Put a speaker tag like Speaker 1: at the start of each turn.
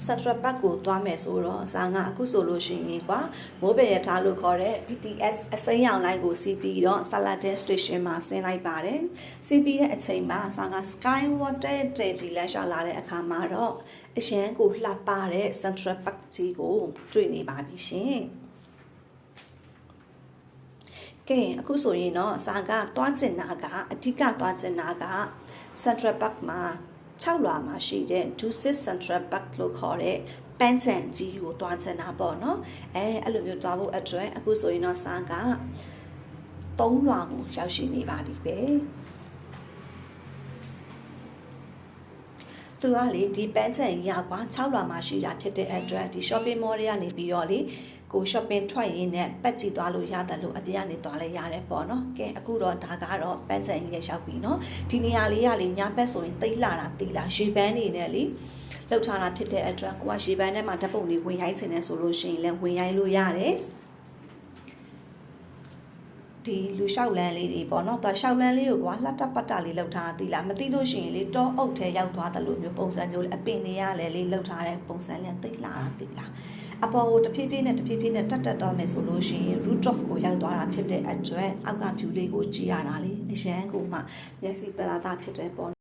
Speaker 1: Central Park ကိုသွားမယ်ဆိုတော့အစားငါအခုဆိုလို့ရှိရင်ကွာမိုးပင်ရထားလို့ခေါ်တဲ့ BTS အစိမ်းရောင်လိုင်းကိုစီးပြီးတော့ Saladin Station မှာဆင်းလိုက်ပါတယ်စီးပြီးတဲ့အချိန်မှာအစားက Skywater တဲကြီးလမ်းလျှောက်လာတဲ့အခါမှာတော့အရန်ကိုလှပတဲ့ Central Park ကြီးကိုတွေ့နေပါပြီရှင်ကဲအခုဆိုရင်တော့အစားကသွားကျင်တာကအဓိကသွားကျင်တာက Central Park မှာ6လွာမှာရှိတဲ့ Dusit Central Park လို့ခေါ်တဲ့ပန်းချံကြီးကိုတွားချင်တာပေါ့နော်အဲ့လိုမျိုးတွားဖို့အတွက်အခုဆိုရင်တော့စားက3လွာကိုရောက်ရှိနေပါပြီပဲသူကလေဒီပန်းချံကြီးကကွာ6လွာမှာရှိတာဖြစ်တဲ့အတွက်ဒီ shopping mall တွေကနေပြီးတော့လေကို shopping ထွက်ရင်းနဲ့ပတ်ကြည့်သွားလို့ရတယ်လို့အပြင်ကနေသွားလဲရတယ်ပေါ့နော်ကဲအခုတော့ဒါကတော့ပန်းချံကြီးရဲ့ရောက်ပြီနော်ဒီနေရာလေးကလေညဘက်ဆိုရင်တိတ်လာတာတိတ်လာရေပန်းနေနဲ့လေလောက်ထားတာဖြစ်တဲ့အတွက်ကိုကရေပန်းထဲမှာဓာတ်ပုံလေးဝင်ရိုက်ချင်တယ်ဆိုလို့ရှိရင်လည်းဝင်ရိုက်လို့ရတယ်ဒီလူလျှောက်လန်းလေးတွေပေါ့နော်သွားလျှောက်လန်းလေးကိုကွာလှတပတ်တာလေးလောက်ထားသိလားမသိလို့ရှိရင်လေတောအုပ်ထဲရောက်သွားတယ်လို့မျိုးပုံစံမျိုးအပင်တွေကလည်းလေးလောက်ထားတဲ့ပုံစံလေးသိလာတာသိလားအပေါ်ကိုတဖြည်းဖြည်းနဲ့တက်သွားမယ်ဆိုလို့ရှိရင် rooftop ကိုရောက်သွားတာဖြစ်တဲ့အတွက်အောက်က view လေးကိုကြည့်ရတာလေအရန်ကိုမှမျက်စိပလာတာဖြစ်တဲ့ပေါ့